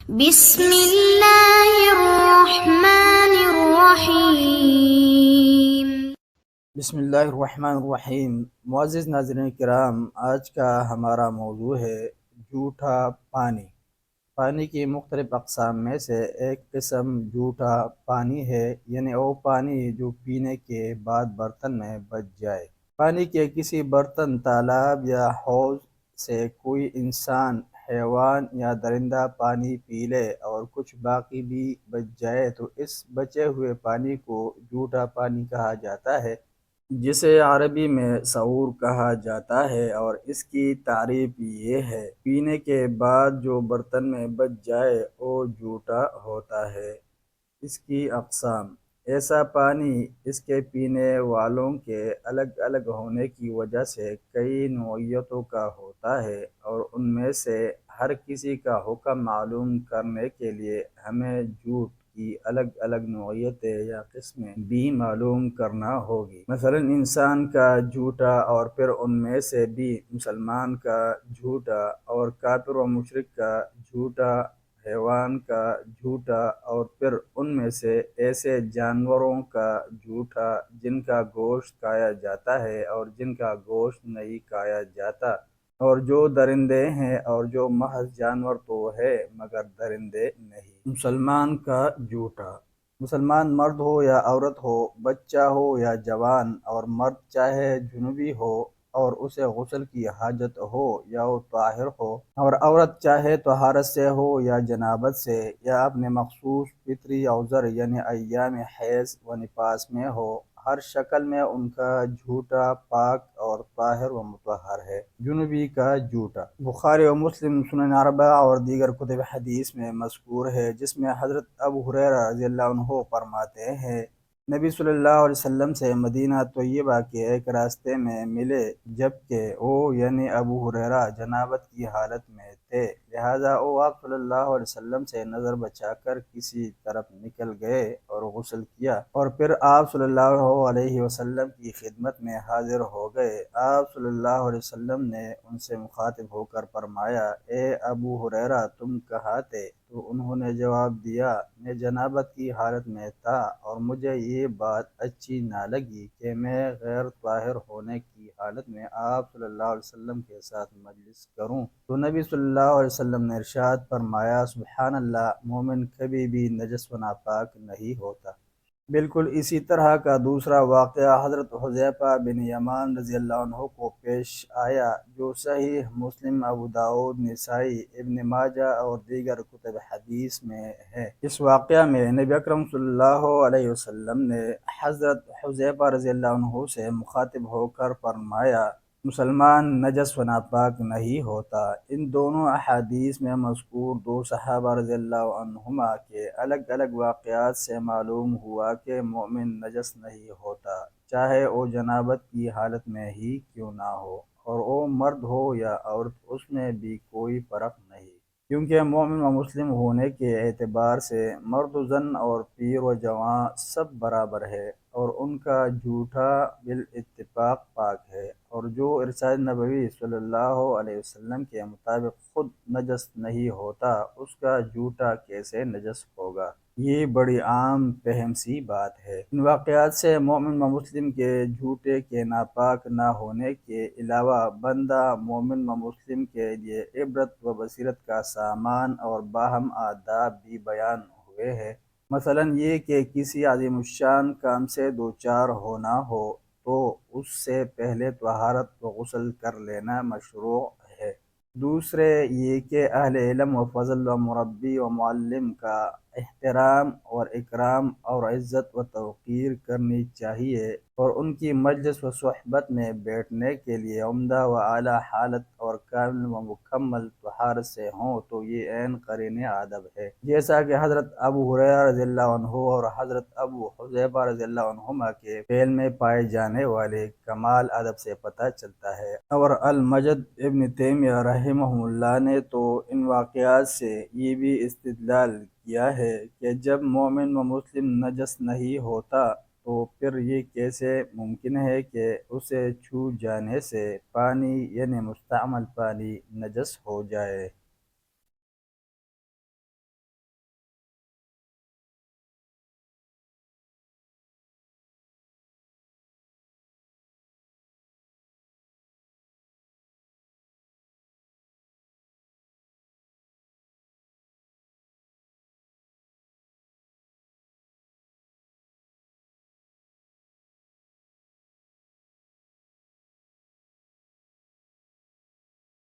بسم اللہ الرحمن الرحیم۔ بسم اللہ الرحمن الرحیم۔ معزز ناظرین کرام، آج کا ہمارا موضوع ہے جھوٹا پانی۔ پانی کی مختلف اقسام میں سے ایک قسم جھوٹا پانی ہے، یعنی وہ پانی جو پینے کے بعد برتن میں بچ جائے۔ پانی کے کسی برتن، تالاب یا حوض سے کوئی انسان، حیوان یا درندہ پانی پی لے اور کچھ باقی بھی بچ جائے تو اس بچے ہوئے پانی کو جھوٹا پانی کہا جاتا ہے، جسے عربی میں سعور کہا جاتا ہے، اور اس کی تعریف یہ ہے: پینے کے بعد جو برتن میں بچ جائے وہ جھوٹا ہوتا ہے۔ اس کی اقسام: ایسا پانی اس کے پینے والوں کے الگ الگ ہونے کی وجہ سے کئی نوعیتوں کا ہوتا ہے، اور ان میں سے ہر کسی کا حکم معلوم کرنے کے لیے ہمیں جھوٹ کی الگ الگ نوعیتیں یا قسمیں بھی معلوم کرنا ہوگی۔ مثلا انسان کا جھوٹا، اور پھر ان میں سے بھی مسلمان کا جھوٹا، اور کافر و مشرک کا جھوٹا، حیوان کا جھوٹا، اور پھر ان میں سے ایسے جانوروں کا جھوٹا جن کا گوشت کھایا جاتا ہے اور جن کا گوشت نہیں کھایا جاتا، اور جو درندے ہیں اور جو محض جانور تو ہے مگر درندے نہیں۔ مسلمان کا جھوٹا: مسلمان مرد ہو یا عورت ہو، بچہ ہو یا جوان، اور مرد چاہے جنوبی ہو اور اسے غسل کی حاجت ہو یا وہ طاہر ہو، اور عورت چاہے طہارت سے ہو یا جنابت سے، یا اپنے مخصوص فطری عذر یعنی ایام حیض و نفاس میں ہو، ہر شکل میں ان کا جھوٹا پاک اور طاہر و مطہر ہے۔ جنوبی کا جھوٹا بخاری و مسلم، سنن اربعہ اور دیگر کتب حدیث میں مذکور ہے، جس میں حضرت ابو ہریرہ رضی اللہ عنہ فرماتے ہیں: نبی صلی اللہ علیہ وسلم سے مدینہ طیبہ کے ایک راستے میں ملے، جبکہ وہ یعنی ابو ہریرہ جنابت کی حالت میں تھے، لہذا وہ آپ صلی اللہ علیہ وسلم سے نظر بچا کر کسی طرف نکل گئے اور غسل کیا، اور پھر آپ صلی اللہ علیہ وسلم کی خدمت میں حاضر ہو گئے۔ آپ صلی اللہ علیہ وسلم نے ان سے مخاطب ہو کر فرمایا: اے ابو ہریرہ، تم کہاں تھے؟ تو انہوں نے جواب دیا: میں جنابت کی حالت میں تھا اور مجھے یہ بات اچھی نہ لگی کہ میں غیر طاہر ہونے کی حالت میں آپ صلی اللہ علیہ وسلم کے ساتھ مجلس کروں۔ تو نبی صلی اللہ علیہ وسلم نے ارشاد فرمایا: سبحان اللہ، مومن کبھی بھی نجس و ناپاک نہیں ہوتا۔ بالکل اسی طرح کا دوسرا واقعہ حضرت حذیفہ بن یمان رضی اللہ عنہ کو پیش آیا، جو صحیح مسلم، ابو داؤد، نسائی، ابن ماجہ اور دیگر کتب حدیث میں ہے۔ اس واقعہ میں نبی اکرم صلی اللہ علیہ وسلم نے حضرت حذیفہ رضی اللہ عنہ سے مخاطب ہو کر فرمایا: مسلمان نجس و ناپاک نہیں ہوتا۔ ان دونوں احادیث میں مذکور دو صحابہ رضی اللہ عنہما کے الگ الگ واقعات سے معلوم ہوا کہ مومن نجس نہیں ہوتا، چاہے وہ جنابت کی حالت میں ہی کیوں نہ ہو، اور وہ مرد ہو یا عورت، اس میں بھی کوئی فرق نہیں، کیونکہ مومن و مسلم ہونے کے اعتبار سے مرد و زن اور پیر و جوان سب برابر ہے، اور ان کا جھوٹا بالاتفاق پاک ہے، اور جو ارشاد نبوی صلی اللہ علیہ وسلم کے مطابق خود نجس نہیں ہوتا، اس کا جھوٹا کیسے نجس ہوگا؟ یہ بڑی عام فہم سی بات ہے۔ ان واقعات سے مومن و مسلم کے جھوٹے کے ناپاک نہ ہونے کے علاوہ بندہ مومن و مسلم کے لیے عبرت و بصیرت کا سامان اور باہم آداب بھی بیان ہوئے ہیں۔ مثلا یہ کہ کسی عظیم الشان کام سے دوچار ہونا ہو تو اس سے پہلے طہارت و غسل کر لینا مشروع ہے۔ دوسرے یہ کہ اہل علم و فضل و مربی و معلم کا احترام اور اکرام اور عزت و توقیر کرنی چاہیے، اور ان کی مجلس و صحبت میں بیٹھنے کے لیے عمدہ و اعلیٰ حالت اور کامل و مکمل طہارت سے ہوں، تو یہ عین قرین ادب ہے، جیسا کہ حضرت ابو ہریرہ رضی اللہ عنہ اور حضرت ابو حذیفہ رضی اللہ عنہما کے فعل میں پائے جانے والے کمال ادب سے پتہ چلتا ہے۔ اور المجد ابن تیمیہ رحمہ اللہ نے تو ان واقعات سے یہ بھی استدلال کیا ہے کہ جب مومن و مسلم نجس نہیں ہوتا تو پھر یہ کیسے ممکن ہے کہ اسے چھو جانے سے پانی یعنی مستعمل پانی نجس ہو جائے؟